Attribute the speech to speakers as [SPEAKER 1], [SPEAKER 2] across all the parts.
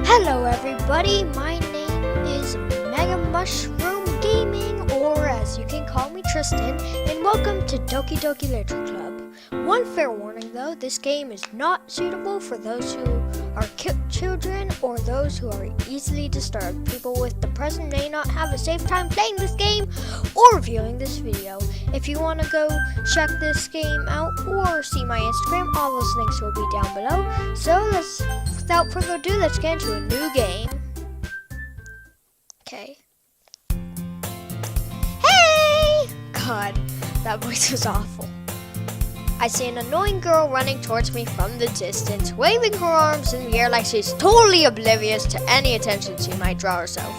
[SPEAKER 1] Hello everybody, my name is Mega Mushroom Gaming, or as you can call me, Tristan, and welcome to Doki Doki Literature Club. One fair warning though, this game is not suitable for those who are children or those who are easily disturbed. People with depression may not have a safe time playing this game or viewing this video. If you want to go check this game out or see my Instagram, all those links will be down below. So without further ado, let's get into a new game. Okay. Hey! God, that voice was awful. I see an annoying girl running towards me from the distance, waving her arms in the air like she's totally oblivious to any attention she might draw herself.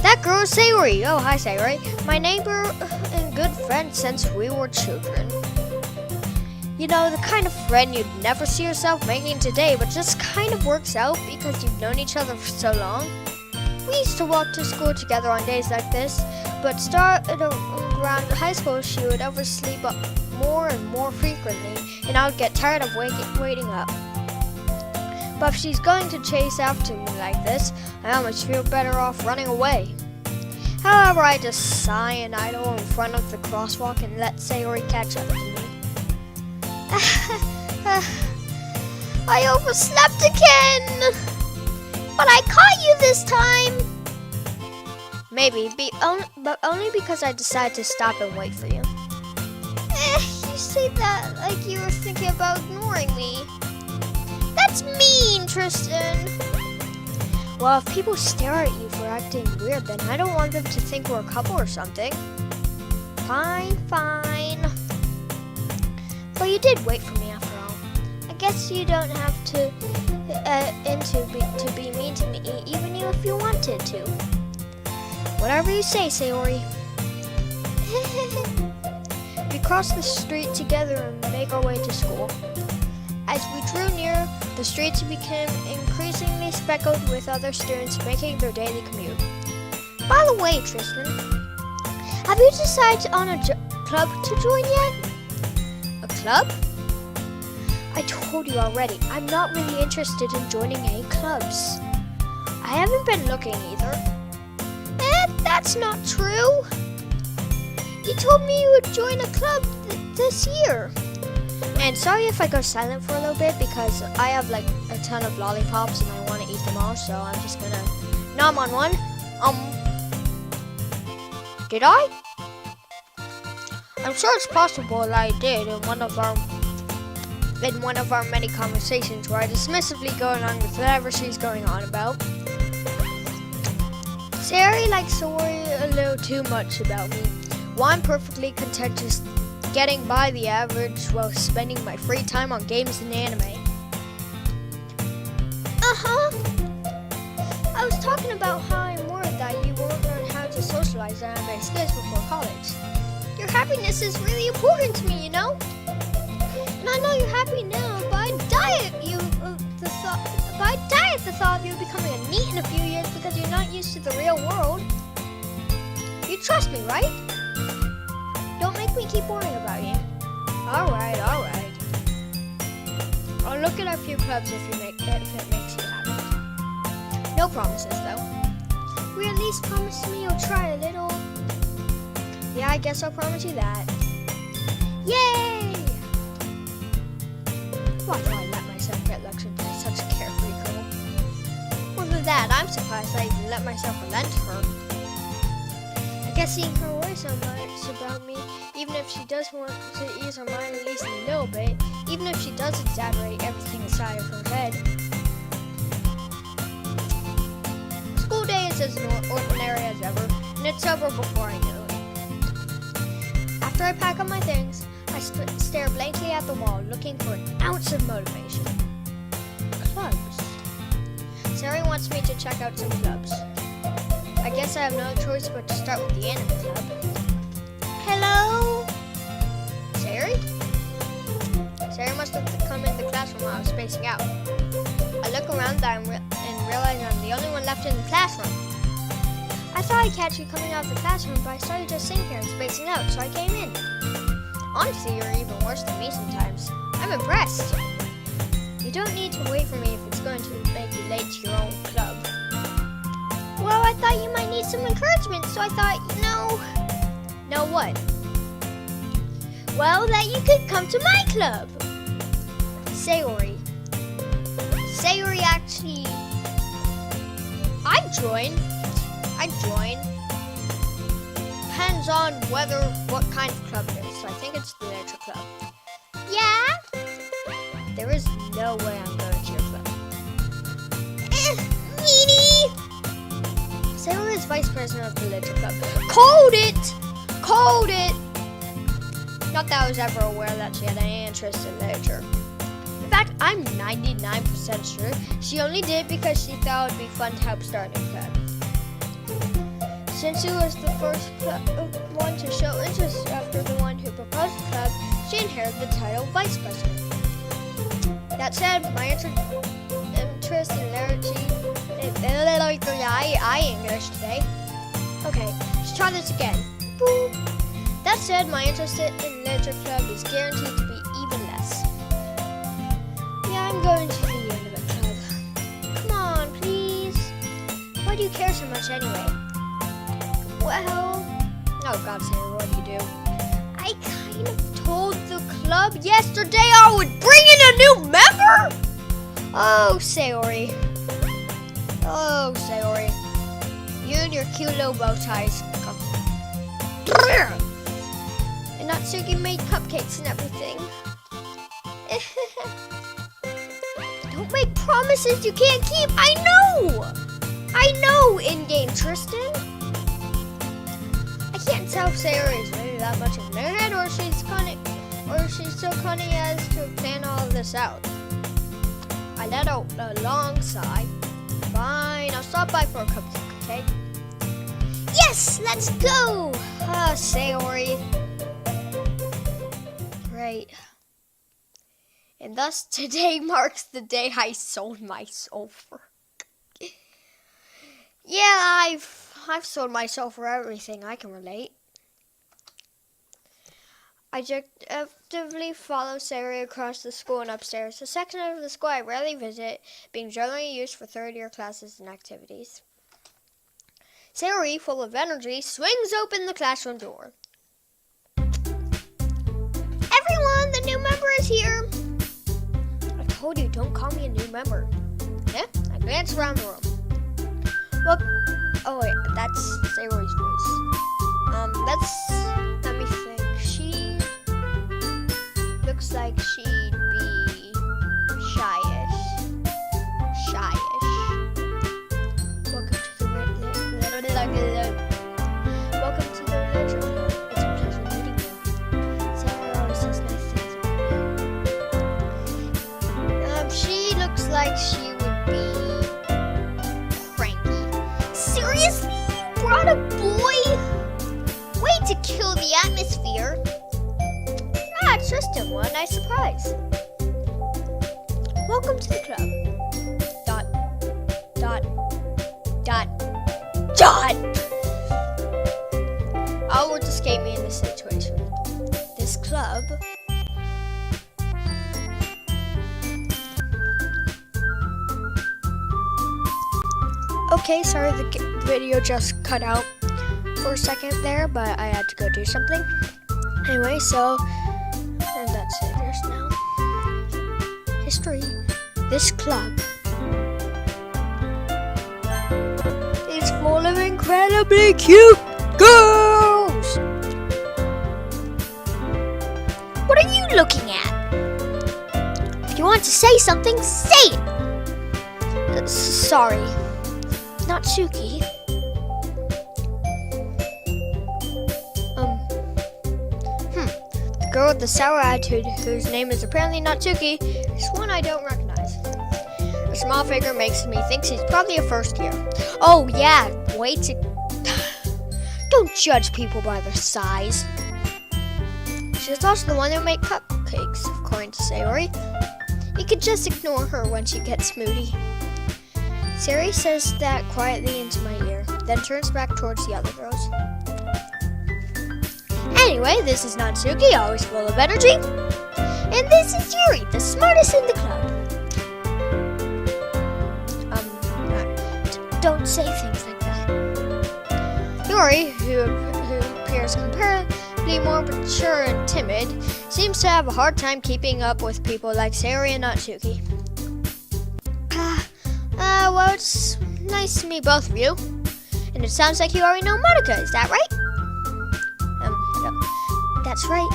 [SPEAKER 1] That girl is Sayori. Oh, hi Sayori. My neighbor and good friend since we were children. You know, the kind of friend you'd never see yourself making today, but just kind of works out because you've known each other for so long. We used to walk to school together on days like this, but started around high school she would oversleep up more and more frequently, and I would get tired of waiting up. But if she's going to chase after me like this, I almost feel better off running away. However, I just sigh and idle in front of the crosswalk and let Sayori catch up to me. I overslept again! But I caught you this time! Maybe, but only because I decided to stop and wait for you. You say that like you were thinking about ignoring me. That's mean, Tristan. Well, if people stare at you for acting weird, then I don't want them to think we're a couple or something. Fine. Well, you did wait for me after all. I guess you don't have to be mean to me, even if you wanted to. Whatever you say, Sayori. We crossed the street together and make our way to school. As we drew near, the streets became increasingly speckled with other students making their daily commute. By the way, Tristan, have you decided on a club to join yet? A club? I told you already, I'm not really interested in joining any clubs. I haven't been looking either. That's not true. You told me you would join a club this year. And sorry if I go silent for a little bit because I have like a ton of lollipops and I want to eat them all, so I'm just gonna nom on one. Did I? I'm sure it's possible that I did in one of our many conversations where I dismissively go along with whatever she's going on about. Sayori likes to worry a little too much about me. Well, I'm perfectly content just getting by the average while spending my free time on games and anime. I was talking about how I'm worried that you won't learn how to socialize anime skills before college. Your happiness is really important to me, you know? And I know you're happy now, but I die at the thought of you becoming a NEET in a few years because you're not used to the real world. You trust me, right? Don't make me keep worrying about you. Alright. I'll look at a few clubs if it makes you happy. No promises, though. Will you at least promise me you'll try a little? Yeah, I guess I'll promise you that. Yay! Why do I let myself get lectured by such a carefree girl? More than that, I'm surprised I even let myself relent to her. I guess seeing her worry so much about me, even if she does want to ease her mind at least a little bit, even if she does exaggerate everything inside of her head. School day is as ordinary as ever, and it's over before I know it. After I pack up my things, I stare blankly at the wall, looking for an ounce of motivation. Clubs. Sayori wants me to check out some clubs. I guess I have no choice but to start with the anime club. Hello? Sayori? Sayori must have come in the classroom while I was spacing out. I look around and realize I'm the only one left in the classroom. I thought I'd catch you coming out of the classroom, but I saw you just sitting here and spacing out, so I came in. Honestly, you're even worse than me sometimes. I'm impressed. You don't need to wait for me if it's going to make you late to some encouragement, so I thought, know what? Well, that you could come to my club. Sayori actually, I'd join. Depends on what kind of club it is. So I think it's the literature club. Yeah? There is no way I'm going to your club. Meanie! Sayori is vice president of the literature club. Called it! Not that I was ever aware that she had any interest in literature. In fact, I'm 99% sure she only did because she thought it would be fun to help start a new club. Since she was the first one to show interest after the one who proposed the club, she inherited the title vice president. That said, my interest in literature, English today. Okay, let's try this again. Boop. That said, my interest in literature club is guaranteed to be even less. Yeah, I'm going to the end of the club. Come on, please. Why do you care so much anyway? Well, oh God, Sarah, what do you do? I kind of told the club yesterday I would bring in a new member. Oh, Sayori. You and your cute little bow ties. And Natsuki made cupcakes and everything. Don't make promises you can't keep. I know, in-game Tristan. I can't tell if Sayori is really that much of an airhead or she's so cunning as to plan all of this out. I let out a long sigh. Fine, I'll stop by for a cupcake, okay? Yes, let's go! Sayori. Great. And thus today marks the day I sold my soul for. Yeah, I've sold myself for everything. I can relate. I actively follow Sayori across the school and upstairs, a section of the school I rarely visit, being generally used for third-year classes and activities. Sayori, full of energy, swings open the classroom door. Everyone, the new member is here. I told you, don't call me a new member. Yeah, I glance around the room. Well, oh wait, that's Sayori's voice. Let me think. She looks like she'd be shyish. Welcome to the literature club. It's a pleasure meeting you. Sayori always says nice things about me. She looks like she would be cranky. Seriously? You brought a boy? Way to kill the atmosphere. Tristan, what a nice surprise. Welcome to the club. ... All words escape me in this situation. This club... Okay, sorry, the video just cut out for a second there, but I had to go do something. Anyway, so... And that's it, there's now history. This club is full of incredibly cute girls. What are you looking at? If you want to say something, say it. Sorry, Natsuki. The girl with the sour attitude, whose name is apparently Natsuki, is one I don't recognize. Her small figure makes me think she's probably a first year. Oh yeah, wait to... Don't judge people by their size. She's also the one who makes cupcakes, according to Sayori. You could just ignore her when she gets moody. Sayori says that quietly into my ear, then turns back towards the other girls. Anyway, this is Natsuki, always full of energy. And this is Yuri, the smartest in the club. Don't say things like that. Yuri, who appears comparatively more mature and timid, seems to have a hard time keeping up with people like Sayori and Natsuki. Well, it's nice to meet both of you. And it sounds like you already know Monica, is that right? That's right.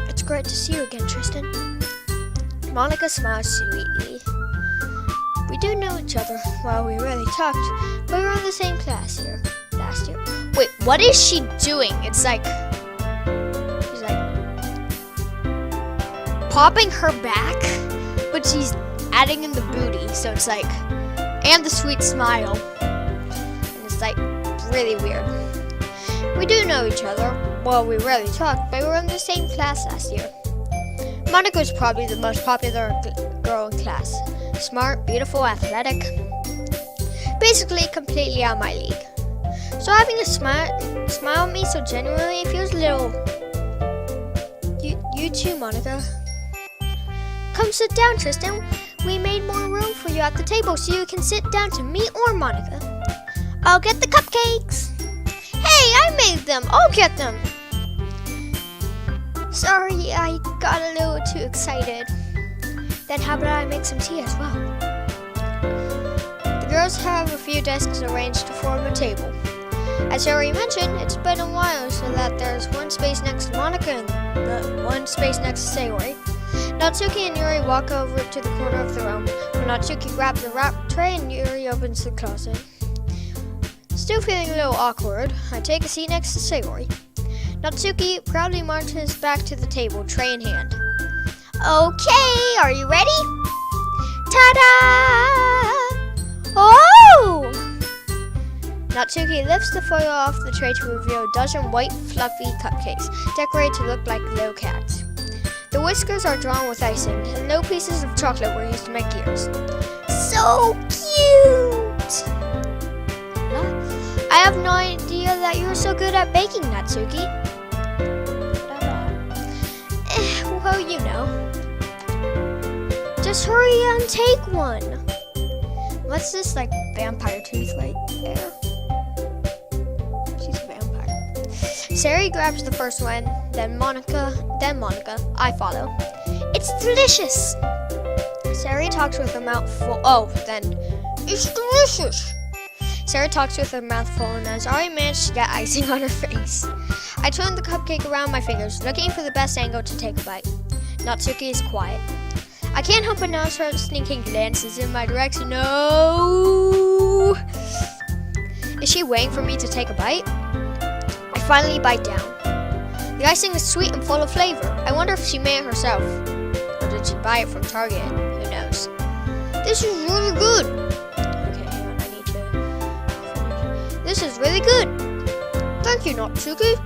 [SPEAKER 1] It's great to see you again, Tristan. Monica smiles sweetly. We do know each other. Well, we rarely talked, but we were in the same class here last year. Wait, what is she doing? It's like she's like popping her back, but she's adding in the booty, so it's like, and the sweet smile. And it's like really weird. We do know each other. Well, we rarely talked, but we were in the same class last year. Monica was probably the most popular girl in class. Smart, beautiful, athletic. Basically, completely out of my league. So having a smile at me so genuinely, it feels a little... You too, Monica. Come sit down, Tristan. We made more room for you at the table so you can sit down to me or Monica. I'll get the cupcakes. Hey, I made them. I'll get them. Sorry, I got a little too excited. Then how about I make some tea as well? The girls have a few desks arranged to form a table. As I already mentioned, it's been a while so that there's one space next to Monica and one space next to Sayori. Natsuki and Yuri walk over to the corner of the room. When Natsuki grabs the wrap tray and Yuri opens the closet. Still feeling a little awkward, I take a seat next to Sayori. Natsuki proudly marches back to the table, tray in hand. Okay, are you ready? Ta-da! Oh! Natsuki lifts the foil off the tray to reveal a dozen white, fluffy cupcakes, decorated to look like little cats. The whiskers are drawn with icing, and little pieces of chocolate were used to make ears. So cute! I have no idea that you're so good at baking, Natsuki. Well, you know. Just hurry and take one. What's this, like, vampire tooth right there? She's a vampire. Sayori grabs the first one, then Monica. I follow. It's delicious. Sayori talks with her mouth full. Oh, then it's delicious. Sayori talks with her mouth full and has already managed to get icing on her face. I turn the cupcake around my fingers, looking for the best angle to take a bite. Natsuki is quiet. I can't help but notice her sneaking glances in my direction. No! Is she waiting for me to take a bite? I finally bite down. The icing is sweet and full of flavor. I wonder if she made it herself. Or did she buy it from Target? Who knows? This is really good. Okay, hang on, I need to finish. This is really good. Thank you, Natsuki.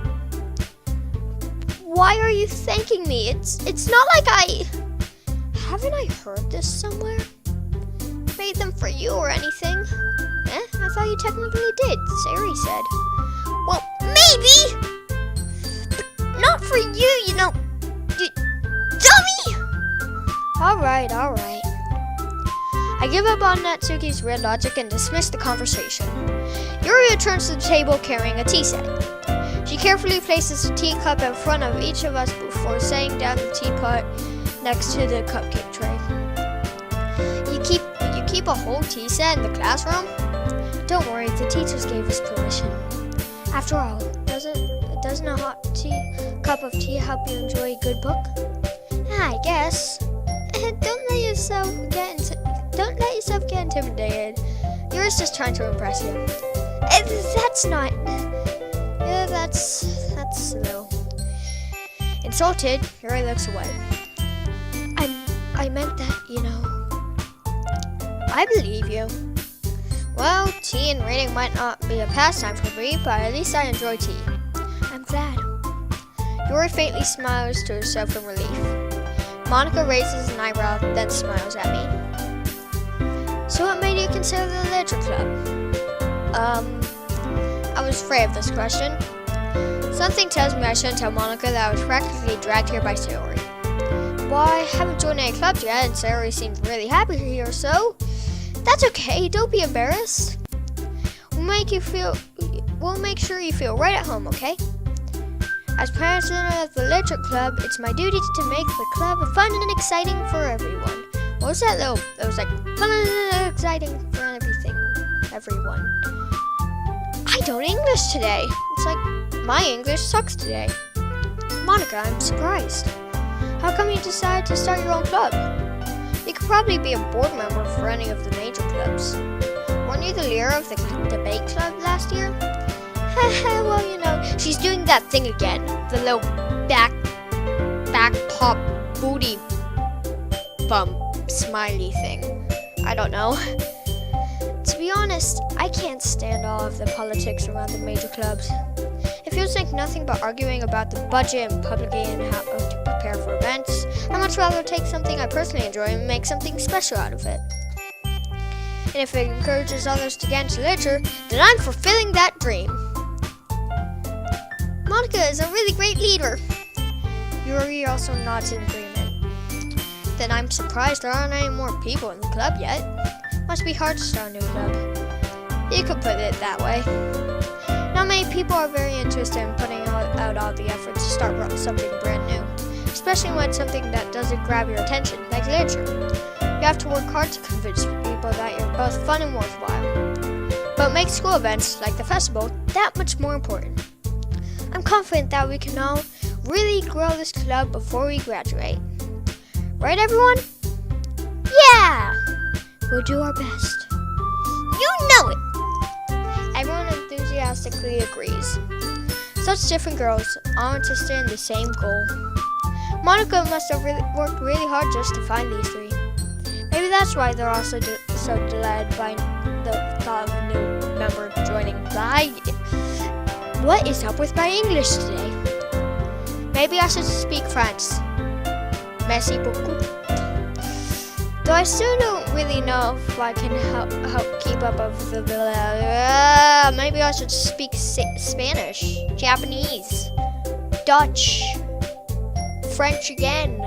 [SPEAKER 1] Why are you thanking me? It's not like haven't I heard this somewhere? Made them for you or anything? I thought you technically did, Sayori said. Well, maybe! But not for you, you know. You dummy! Alright. I give up on Natsuki's weird logic and dismiss the conversation. Yuri returns to the table carrying a tea set. She carefully places a teacup in front of each of us before setting down the teapot next to the cupcake tray. You keep a whole tea set in the classroom? Don't worry, the teachers gave us permission. After all, doesn't a hot cup of tea help you enjoy a good book? I guess. Don't let yourself get intimidated. You're just trying to impress you. That's not. Yeah, that's a little. Insulted, Yuri looks away. I meant that, you know. I believe you. Well, tea and reading might not be a pastime for me, but at least I enjoy tea. I'm glad. Yuri faintly smiles to herself in relief. Monica raises an eyebrow, then smiles at me. So what made you consider the literature club? I was afraid of this question. Something tells me I shouldn't tell Monica that I was practically dragged here by Sayori. Well, I haven't joined any clubs yet, and Sayori seems really happy here, so that's okay. Don't be embarrassed. We'll we'll make sure you feel right at home, okay? As president of the Literature Club, it's my duty to make the club fun and exciting for everyone. What was that little? It was like fun and exciting for everyone. I don't English today. It's like my English sucks today. Monica, I'm surprised. How come you decided to start your own club? You could probably be a board member for any of the major clubs. Weren't you the leader of the debate club last year? Well, you know, she's doing that thing again. The little back pop booty bump smiley thing. I don't know. To be honest, I can't stand all of the politics around the major clubs. It feels like nothing but arguing about the budget and publicly and how to prepare for events. I'd much rather take something I personally enjoy and make something special out of it. And if it encourages others to get into literature, then I'm fulfilling that dream. Monica is a really great leader. Yuri also nods in agreement. Then I'm surprised there aren't any more people in the club yet. Must be hard to start a new club. You could put it that way. Not many people are very interested in putting out all the effort to start something brand new, especially when it's something that doesn't grab your attention, like literature. You have to work hard to convince people that you're both fun and worthwhile. But make school events, like the festival, that much more important. I'm confident that we can all really grow this club before we graduate. Right, everyone? Yeah! We'll do our best. You know it! Everyone enthusiastically agrees. Such different girls, all interested in the same goal. Monica must have worked really hard just to find these three. Maybe that's why they're also so delighted by the thought of a new member joining. What is up with my English today? Maybe I should speak French. Merci beaucoup. Though I still don't really know if I can help keep up with the maybe I should speak Spanish, Japanese, Dutch, French again.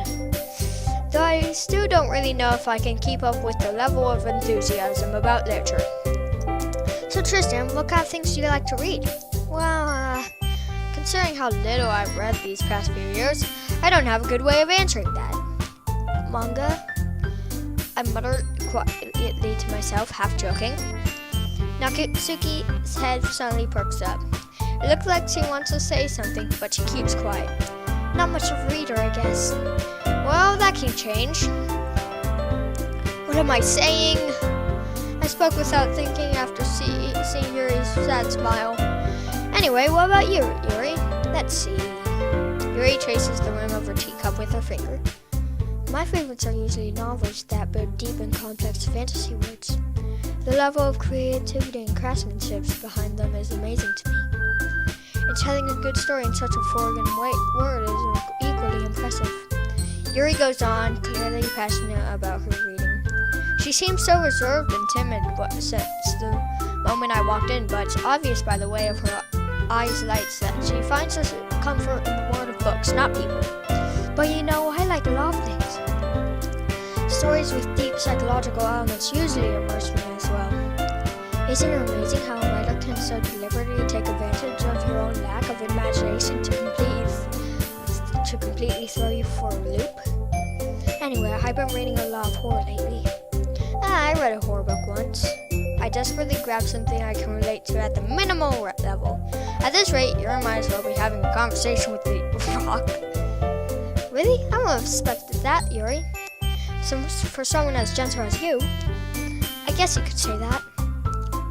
[SPEAKER 1] Though I still don't really know if I can keep up with the level of enthusiasm about literature. So Tristan, what kind of things do you like to read? Well, considering how little I've read these past few years, I don't have a good way of answering that. Manga? I muttered quietly to myself, half joking. Nakatsuki's head suddenly perks up. It looked like she wants to say something, but she keeps quiet. Not much of a reader, I guess. Well, that can change. What am I saying? I spoke without thinking after seeing Yuri's sad smile. Anyway, what about you, Yuri? Let's see. Yuri traces the rim of her teacup with her finger. My favorites are usually novels that build deep and complex fantasy worlds. The level of creativity and craftsmanship behind them is amazing to me. And telling a good story in such a foreign word is equally impressive. Yuri goes on, clearly passionate about her reading. She seems so reserved and timid since the moment I walked in, but it's obvious by the way of her eyes lights that she finds her comfort in the world of books, not people. But you know, I like a lot of things. Stories with deep psychological elements usually immerse me as well. Isn't it amazing how a writer can so deliberately take advantage of your own lack of imagination to completely throw you for a loop? Anyway, I've been reading a lot of horror lately. I read a horror book once. I desperately grabbed something I can relate to at the minimal level. At this rate, you might as well be having a conversation with the rock. Really? I wouldn't have expected that, Yuri. For someone as gentle as you, I guess you could say that.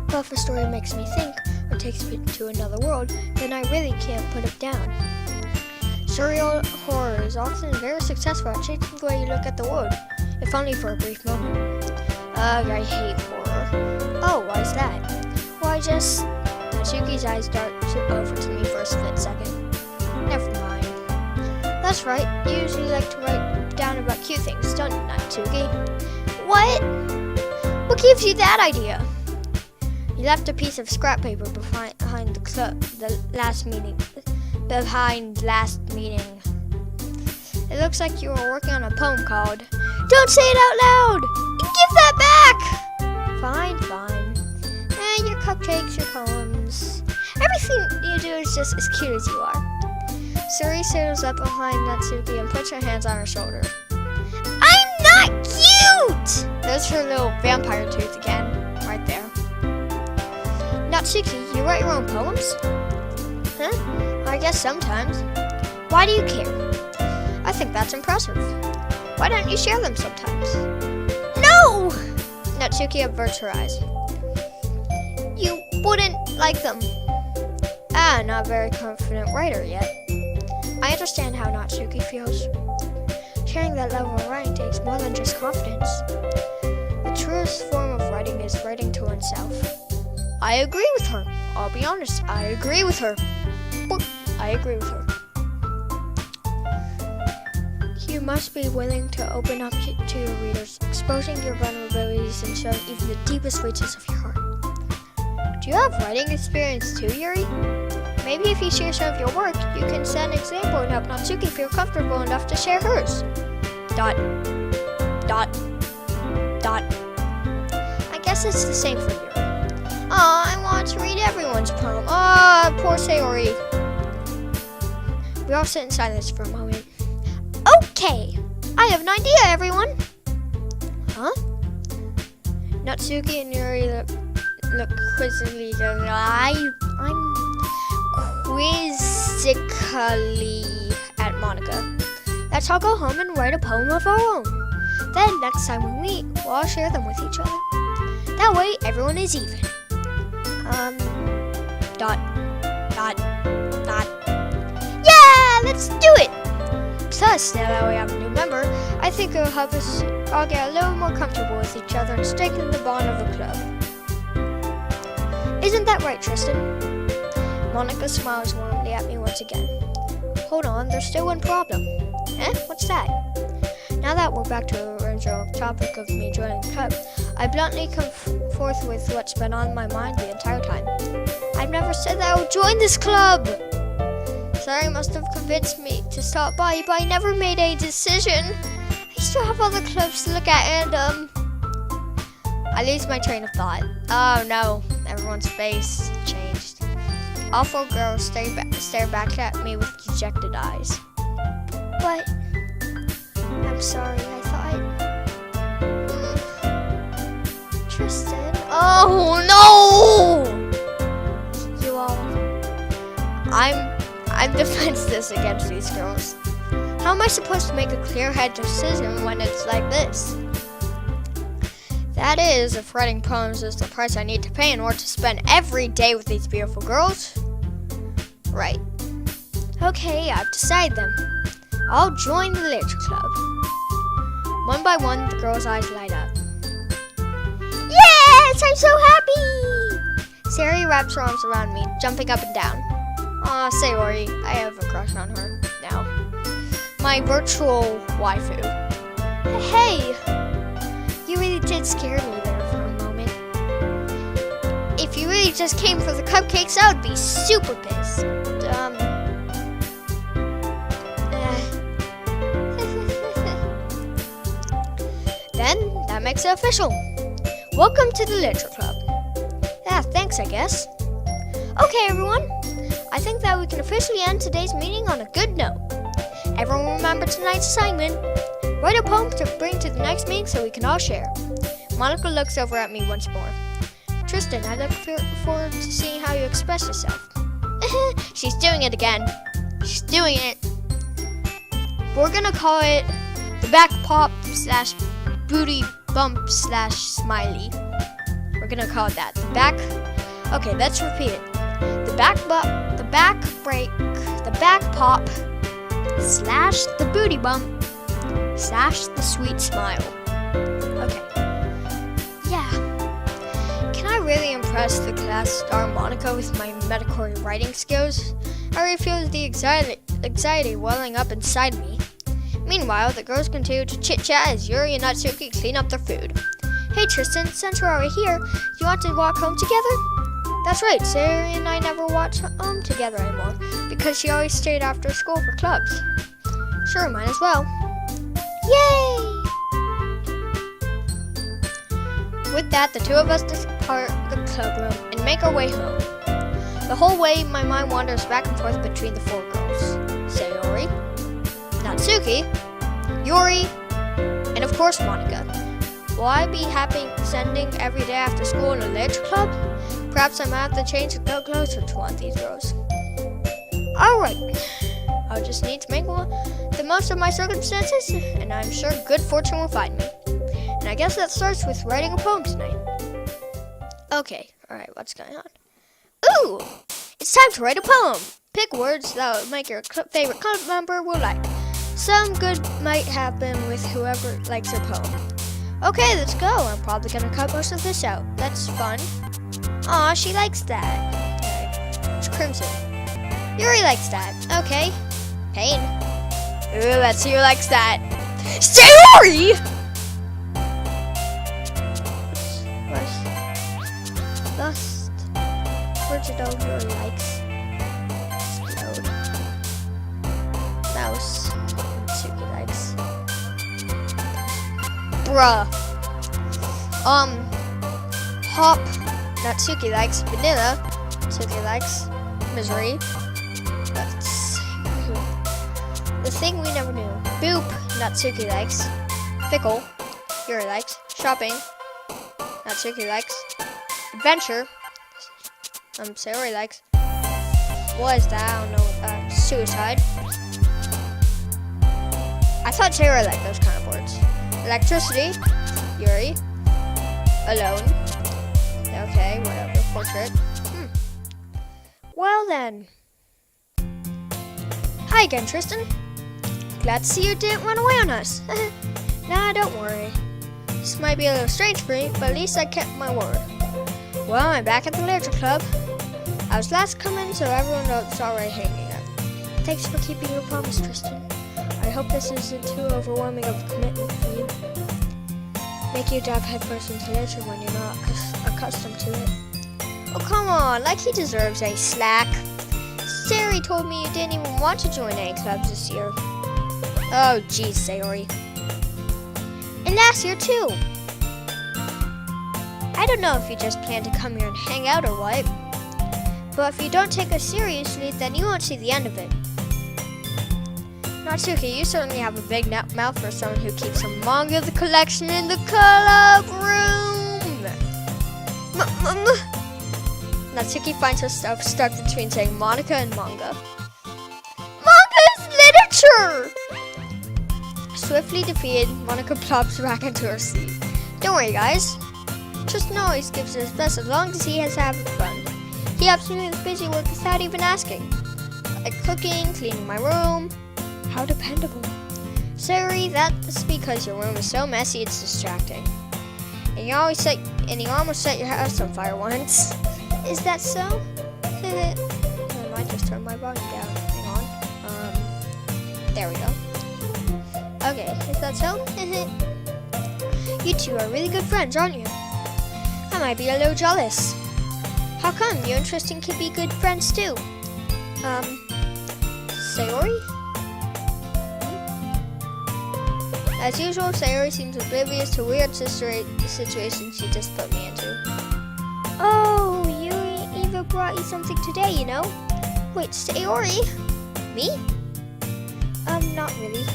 [SPEAKER 1] But if a story makes me think or takes me to another world, then I really can't put it down. Surreal horror is often very successful at changing the way you look at the world, if only for a brief moment. Ugh, I hate horror. Oh, why is that? Why just... Natsuki's eyes dart over to me for a split second. Never mind. That's right, you usually like to write down about cute things, don't you, Natsuki? What? What gives you that idea? You left a piece of scrap paper behind last meeting. It looks like you were working on a poem called Don't Say It Out Loud! Give that back! Fine. Your cupcakes, your poems. just as cute as you are. Suri settles up behind Natsuki and puts her hands on her shoulder. I'm not cute! There's her little vampire tooth again, right there. Natsuki, you write your own poems? Huh? I guess sometimes. Why do you care? I think that's impressive. Why don't you share them sometimes? No! Natsuki averts her eyes. You wouldn't like them. Not very confident writer yet. I understand how Natsuki feels. Sharing that level of writing takes more than just confidence. The truest form of writing is writing to oneself. I agree with her. I'll be honest, I agree with her. I agree with her. You must be willing to open up to your readers, exposing your vulnerabilities and showing even the deepest reaches of your heart. Do you have writing experience too, Yuri? Maybe if you share some of your work, you can set an example and help Natsuki feel comfortable enough to share hers. ... I guess it's the same for Yuri. I want to read everyone's poem. Poor Sayori. We all sit in silence for a moment. Okay, I have an idea, everyone. Huh? Natsuki and Yuri look quizzically at Monica. Let's all go home and write a poem of our own. Then next time we meet, we'll all share them with each other. That way, everyone is even. Yeah, let's do it! Plus, now that we have a new member, I think it'll help us all get a little more comfortable with each other and strengthen the bond of the club. Isn't that right, Tristan? Monica smiles warmly at me once again. Hold on, there's still one problem. What's that? Now that we're back to the original topic of me joining the club, I bluntly come forth with what's been on my mind the entire time. I've never said that I would join this club! Sorry, must have convinced me to stop by, but I never made a decision. I still have other clubs to look at and, I lose my train of thought. Oh no, everyone's face changed. All four girls stare back at me with dejected eyes. But, I'm sorry, I thought... Tristan? Oh no! You all... I'm defenseless against these girls. How am I supposed to make a clear-headed decision when it's like this? That is, if writing poems is the price I need to pay in order to spend every day with these beautiful girls. Right. Okay, I've decided then. I'll join the literature club. One by one, the girls' eyes light up. Yes, I'm so happy! Sari wraps her arms around me, jumping up and down. Aw, Sayori, I have a crush on her now. My virtual waifu. Hey! You really did scare me there for a moment. If you really just came for the cupcakes, I would be super pissed. Then, that makes it official. Welcome to the Literature Club. Yeah, thanks, I guess. Okay, everyone. I think that we can officially end today's meeting on a good note. Everyone remember tonight's assignment. Write a poem to bring to the next meeting so we can all share. Monica looks over at me once more. Tristan, I look forward to seeing how you express yourself. She's doing it again. She's doing it. We're gonna call it the back pop / booty bump / smiley. We're gonna call it that. The back. Okay, let's repeat it. The back pop / the booty bump / the sweet smile. Okay. Yeah. Can I really impress the class star Monica with my metaphor writing skills? I already feel the anxiety welling up inside me. Meanwhile, the girls continue to chit-chat as Yuri and Natsuki clean up their food. Hey Tristan, since we're already here, do you want to walk home together? That's right, Sari and I never watch home together anymore, because she always stayed after school for clubs. Sure, might as well. Yay! With that, the two of us depart the club room and make our way home. The whole way, my mind wanders back and forth between the 4 girls. Sayori, Natsuki, Yuri, and of course Monica. Will I be happy sending every day after school in a literature club? Perhaps I might have to change to go closer to one of these girls. Alright, I'll just need to make the most of my circumstances, and I'm sure good fortune will find me. And I guess that starts with writing a poem tonight. Okay, alright, what's going on? Ooh! It's time to write a poem! Pick words that will make your favorite club member will like. Some good might happen with whoever likes your poem. Okay, let's go. I'm probably gonna cut most of this out. That's fun. Aw, she likes that. Okay. It's crimson. Yuri likes that. Okay. Pain. Ooh, let's see who likes that. Sayori! Lust. Virginal Yuri likes. Explode. Mouse. Natsuki likes. Bruh. Hop. Natsuki likes. Vanilla. Natsuki likes. Misery. That's the thing we never knew. Boop. Natsuki likes. Fickle. Yuri likes. Shopping. Natsuki likes. Adventure. Sayori likes. What is that? I don't know. Suicide. I thought Sayori liked those kind of words. Electricity. Yuri. Alone. Okay, whatever. Portrait. Well then. Hi again, Tristan. Glad to see you didn't run away on us. Nah, don't worry. This might be a little strange for me, but at least I kept my word. Well, I'm back at the literature club. I was last coming, so everyone knows it's already hanging out. Thanks for keeping your promise, Tristan. I hope this isn't too overwhelming of a commitment for you. Make you dive headfirst into literature when you're not accustomed to it. Oh, come on, like he deserves a slack. Sayori told me you didn't even want to join any clubs this year. Oh, geez, Sayori. And last year, too. I don't know if you just plan to come here and hang out or what. But if you don't take us seriously, then you won't see the end of it. Natsuki, you certainly have a big mouth for someone who keeps a manga of the collection in the club room. Natsuki finds herself stuck between saying Monica and manga. Manga is literature! Swiftly defeated, Monica plops back into her seat. Don't worry, guys. Tristan always gives it his best as long as he has having fun. He helps me with busy work without even asking. Like cooking, cleaning my room. How dependable. Sayori, that's because your room is so messy it's distracting. And you almost set your house on fire once. Is that so? I might just turn my volume down. Hang on. There we go. Okay, is that so? You two are really good friends, aren't you? I might be a little jealous. How come? You and Tristan can be good friends too. Sayori? As usual, Sayori seems oblivious to weird situation she just put me into. Oh, Yuri Eva brought you something today, you know? Wait, Sayori? Me? Not really.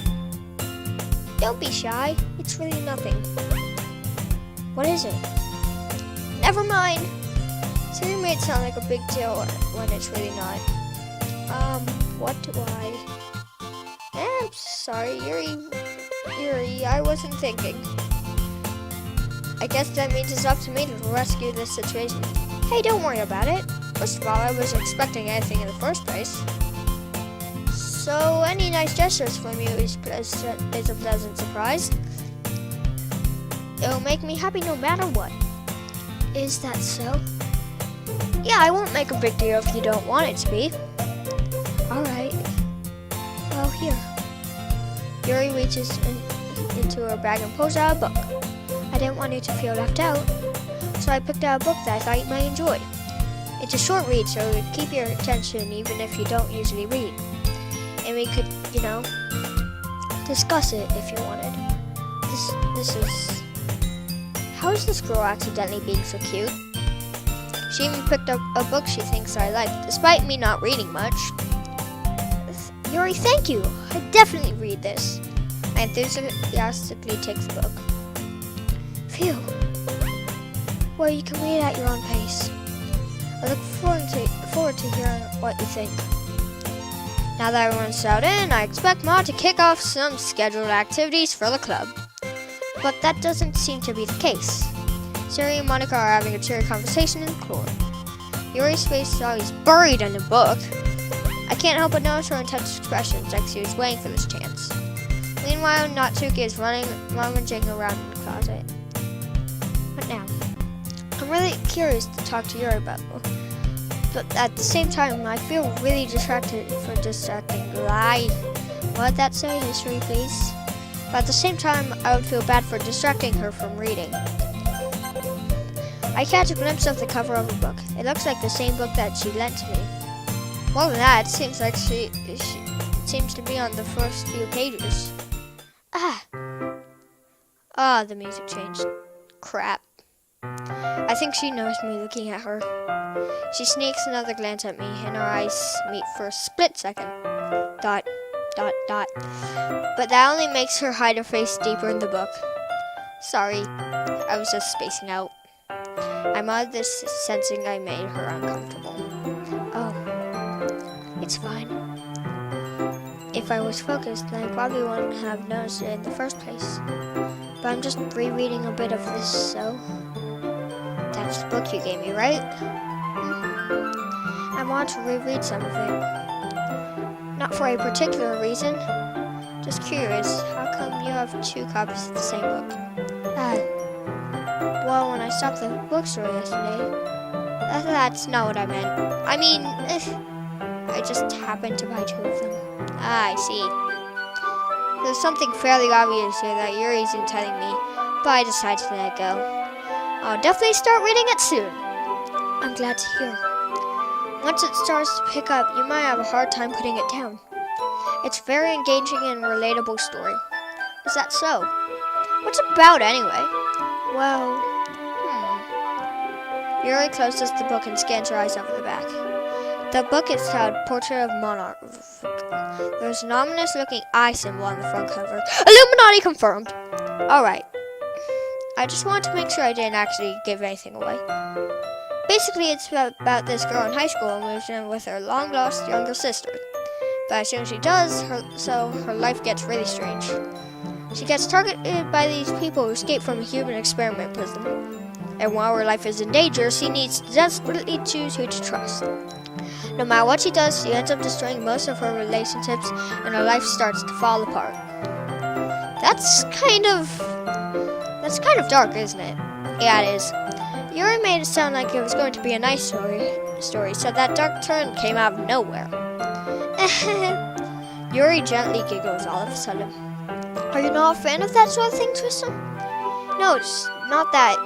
[SPEAKER 1] Don't be shy. It's really nothing. What is it? Never mind. Sayori made it sound like a big deal when it's really not. What do I'm sorry, Yuri, I wasn't thinking. I guess that means it's up to me to rescue this situation. Hey, don't worry about it. First of all, I wasn't expecting anything in the first place. So, any nice gestures from you is a pleasant surprise. It'll make me happy no matter what. Is that so? Yeah, I won't make a big deal if you don't want it to be. Alright. Well, here. Yuri reaches into her bag and pulls out a book. I didn't want you to feel left out, so I picked out a book that I thought you might enjoy. It's a short read, so it would keep your attention even if you don't usually read. And we could, discuss it if you wanted. This is... How is this girl accidentally being so cute? She even picked up a book she thinks I like, despite me not reading much. Yuri, thank you. I definitely read this. I enthusiastically take the book. Phew. Well, you can read at your own pace. I look forward to hearing what you think. Now that everyone's settled in, I expect Ma to kick off some scheduled activities for the club. But that doesn't seem to be the case. Siri and Monica are having a cheery conversation in the corridor. Yuri's face is always buried in the book. I can't help but notice her intense expressions, like she was waiting for this chance. Meanwhile, Natsuki is rummaging around in the closet. What now? I'm really curious to talk to Yuri about it, but at the same time, I feel really distracting. What'd that say? History, please. But at the same time, I would feel bad for distracting her from reading. I catch a glimpse of the cover of a book. It looks like the same book that she lent to me. More than that, it seems like she seems to be on the first few pages. The music changed. Crap. I think she knows me looking at her. She sneaks another glance at me, and our eyes meet for a split second. Dot, dot, dot. But that only makes her hide her face deeper in the book. Sorry, I was just spacing out. I'm odd this sensing I made her uncomfortable. Oh, it's fine. If I was focused, then I probably wouldn't have noticed it in the first place. But I'm just rereading a bit of this, so... That's the book you gave me, right? I want to reread some of it. Not for a particular reason. Just curious, how come you have 2 copies of the same book? Well, when I stopped the bookstore yesterday... That's not what I meant. I mean, I just happened to buy 2 of them. I see. There's something fairly obvious here that Yuri isn't telling me, but I decided to let it go. I'll definitely start reading it soon. I'm glad to hear. Once it starts to pick up, you might have a hard time putting it down. It's a very engaging and relatable story. Is that so? What's it about anyway? Well, Yuri closes the book and scans her eyes over the back. The book is titled Portrait of Monarch. There's an ominous-looking eye symbol on the front cover. Illuminati confirmed! Alright. I just wanted to make sure I didn't actually give anything away. Basically, it's about this girl in high school who moves in with her long-lost younger sister. But as soon as she does, her life gets really strange. She gets targeted by these people who escape from a human experiment prison. And while her life is in danger, she needs to desperately choose who to trust. No matter what she does, she ends up destroying most of her relationships, and her life starts to fall apart. That's kind of dark, isn't it? Yeah, it is. Yuri made it sound like it was going to be a nice story, so that dark turn came out of nowhere. Yuri gently giggles all of a sudden. Are you not a fan of that sort of thing, Tristan? No, it's not that.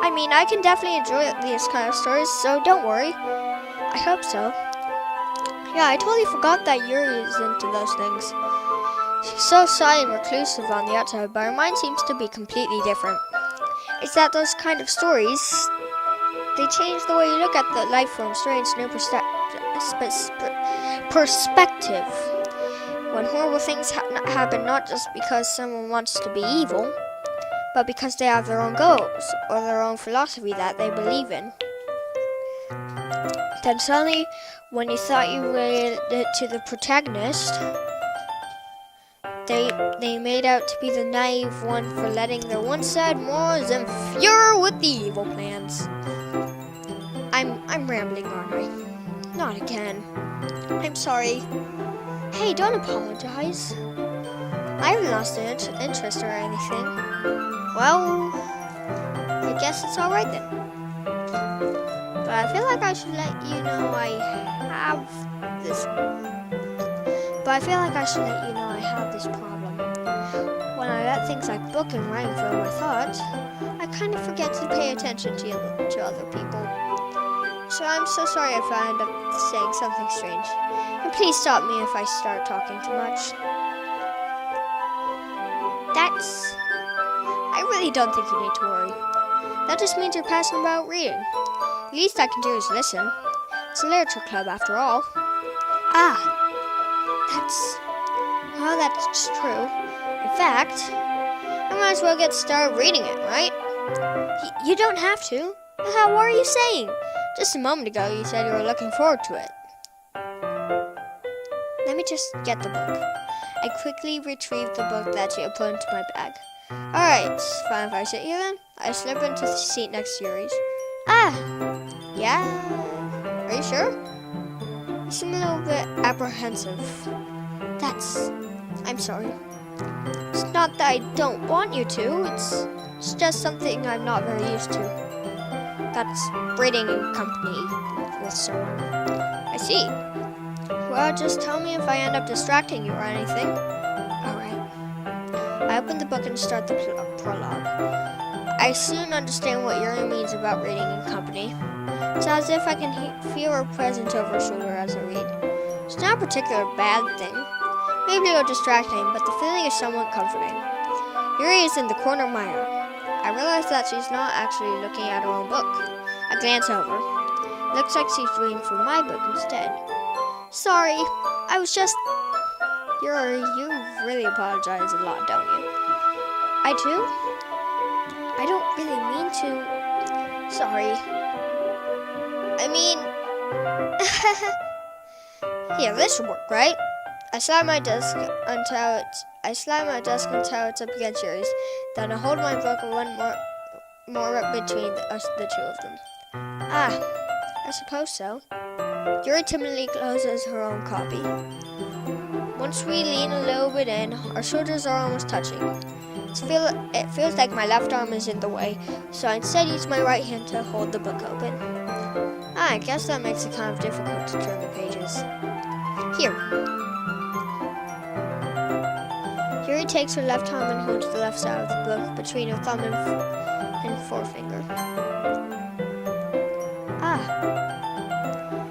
[SPEAKER 1] I mean, I can definitely enjoy these kind of stories, so don't worry. I hope so. Yeah, I totally forgot that Yuri is into those things. She's so shy and reclusive on the outside, but her mind seems to be completely different. It's that those kind of stories, they change the way you look at the life from a strange new perspective. When horrible things happen not just because someone wants to be evil, but because they have their own goals or their own philosophy that they believe in. Then suddenly, when you thought you related it to the protagonist, they made out to be the naive one for letting their one-sided morals interfere with the evil plans. I'm rambling, aren't I? Not again. I'm sorry. Hey, don't apologize. I haven't lost interest or anything. Well, I guess it's alright then. But I feel like I should let you know I have this problem. When I let things like book and writing fill my thoughts, I kind of forget to pay attention to other people. So I'm so sorry if I end up saying something strange. And please stop me if I start talking too much. I really don't think you need to worry. That just means you're passionate about reading. least I can do is listen. It's a literature club after all. Ah, that's true. In fact, I might as well get started reading it, right? You don't have to. What are you saying? Just a moment ago you said you were looking forward to it. Let me just get the book. I quickly retrieved the book that you had put into my bag. Alright, fine if I sit here then. I slip into the seat next to yours. Yeah? Are you sure? You seem a little bit apprehensive. I'm sorry. It's not that I don't want you to, it's just something I'm not very used to. That's reading in company with someone. I see. Well, just tell me if I end up distracting you or anything. Alright. I open the book and start the prologue. I soon understand what Yuri means about reading in company. It's as if I can feel her presence over her shoulder as I read. It's not a particular bad thing. Maybe it'll distract him, but the feeling is somewhat comforting. Yuri is in the corner of my eye. I realize that she's not actually looking at her own book. I glance over. It looks like she's reading from my book instead. Sorry, I was just... Yuri, you really apologize a lot, don't you? I do? I don't really mean to. Sorry. I mean... Here, this should work, right? I slide my desk until it's up against yours. Then I hold my book one more up between the two of them. I suppose so. Yuri timidly closes her own copy. Once we lean a little bit in, our shoulders are almost touching. It feels like my left arm is in the way, so I instead use my right hand to hold the book open. I guess that makes it kind of difficult to turn the pages. Here. Yuri takes her left arm and holds the left side of the book between her thumb and forefinger.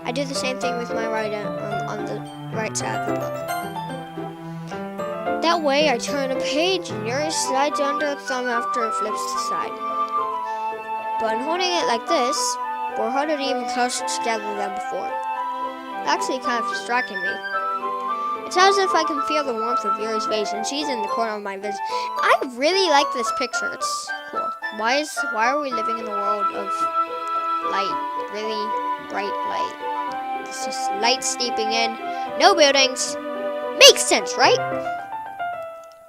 [SPEAKER 1] I do the same thing with my right arm on the right side of the book. That way I turn a page and Yuri slides under her thumb after it flips to the side. But in holding it like this, we're huddled even closer together than before. It's actually kind of distracting me. It's as if I can feel the warmth of Yuri's face and she's in the corner of my vision. I really like this picture. It's cool. Why are we living in a world of light, really bright light? It's just light steeping in, no buildings. Makes sense, right?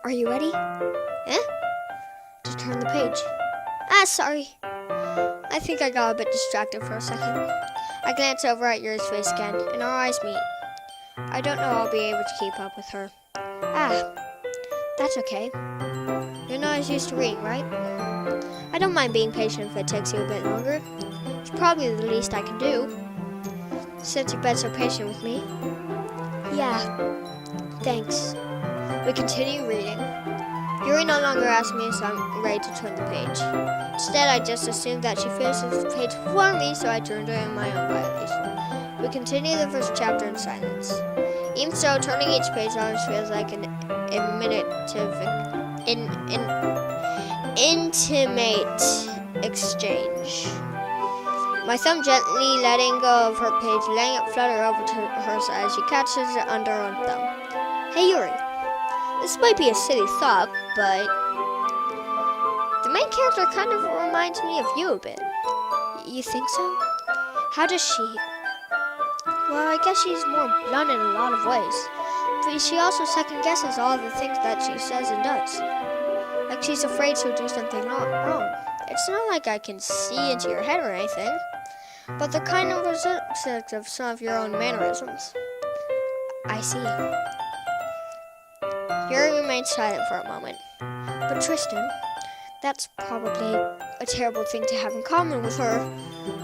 [SPEAKER 1] Are you ready? To turn the page. Sorry. I think I got a bit distracted for a second. I glance over at Yuri's face again, and our eyes meet. I don't know I'll be able to keep up with her. That's okay. You're not as used to reading, right? I don't mind being patient if it takes you a bit longer. It's probably the least I can do. Since you've been so patient with me. Yeah, thanks. We continue reading. Yuri no longer asks me if I'm ready to turn the page. Instead, I just assumed that she finishes the page for me, so I turned her in my own violation. We continue the first chapter in silence. Even so, turning each page always feels like an intimate exchange. My thumb gently letting go of her page, letting it flutter over to her side as she catches it under her own thumb. Hey Yuri, this might be a silly thought, but the main character kind of reminds me of you a bit. You think so? How does she? Well, I guess she's more blunt in a lot of ways. But she also second guesses all the things that she says and does. Like she's afraid she'll do something wrong. It's not like I can see into your head or anything, but they're kind of reminiscent of some of your own mannerisms. I see. Yuri remains silent for a moment. But Tristan, that's probably a terrible thing to have in common with her.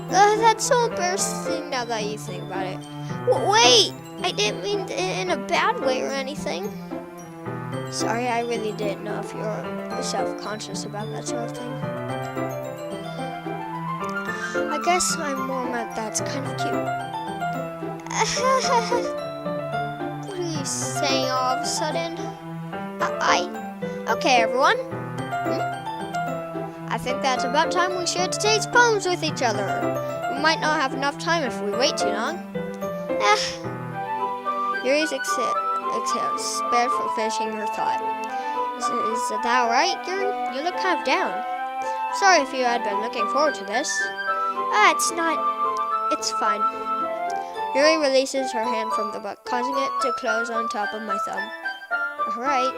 [SPEAKER 1] That's so embarrassing now that you think about it. Wait! I didn't mean it in a bad way or anything. Sorry, I really didn't know if you're self-conscious about that sort of thing. I guess I'm more meant that's kind of cute. What are you saying all of a sudden? Okay, everyone. I think that's about time we shared today's poems with each other. We might not have enough time if we wait too long. Yuri's exhales, spared for finishing her thought. Is that right, Yuri? You look kind of down. Sorry if you had been looking forward to this. It's not. It's fine. Yuri releases her hand from the book, causing it to close on top of my thumb. Alright,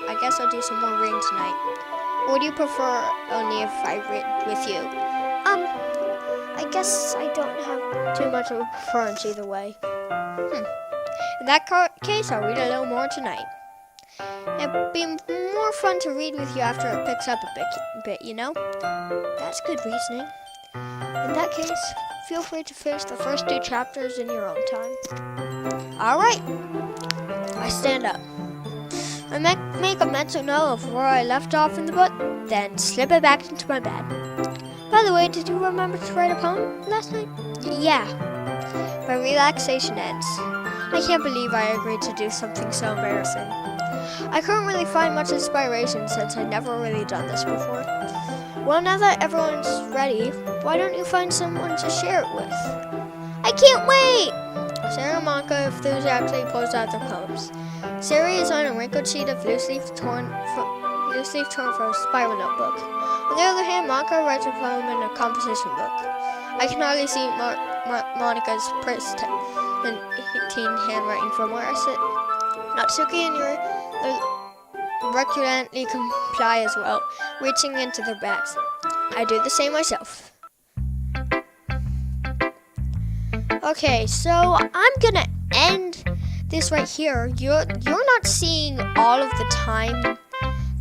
[SPEAKER 1] I guess I'll do some more reading tonight. Or would you prefer only if I read with you? I guess I don't have too much of a preference either way. In that case, I'll read a little more tonight. It'd be more fun to read with you after it picks up a bit, you know? That's good reasoning. In that case, feel free to finish the first 2 chapters in your own time. Alright. I stand up. I make a mental note of where I left off in the book, then slip it back into my bed. By the way, did you remember to write a poem last night? Yeah. My relaxation ends. I can't believe I agreed to do something so embarrassing. I couldn't really find much inspiration since I'd never really done this before. Well, now that everyone's ready, why don't you find someone to share it with? I can't wait! Sarah and Monica enthusiastically pulls out their poems. Sarah is on a wrinkled sheet of loose leaf torn from a spiral notebook. On the other hand, Monica writes a poem in a composition book. I can hardly see Monica's pristine handwriting from where I sit. Natsuki and Yuri reluctantly comply as well, reaching into their bags. I do the same myself. Okay, so I'm gonna end this right here. You're not seeing all of the time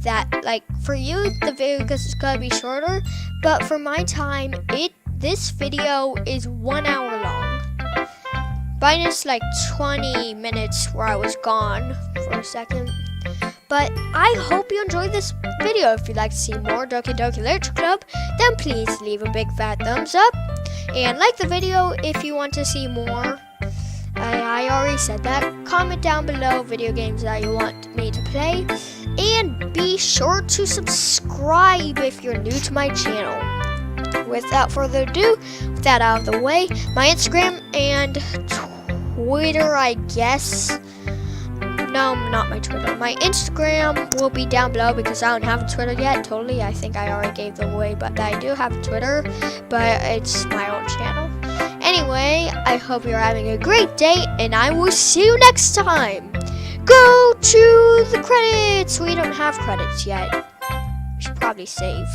[SPEAKER 1] that, like, for you the video is gonna be shorter, but for my time this video is 1 hour long. Minus like 20 minutes where I was gone for a second. But I hope you enjoyed this video. If you'd like to see more Doki Doki Literature Club, then please leave a big fat thumbs up. And like the video if you want to see more. I already said that. Comment down below video games that you want me to play. And be sure to subscribe if you're new to my channel. Without further ado, with that out of the way, my Instagram and Twitter, I guess. No, not my Twitter. My Instagram will be down below because I don't have a Twitter yet. Totally, I think I already gave them away, but I do have a Twitter, but it's my own channel. Anyway, I hope you're having a great day, and I will see you next time. Go to the credits. We don't have credits yet. We should probably save.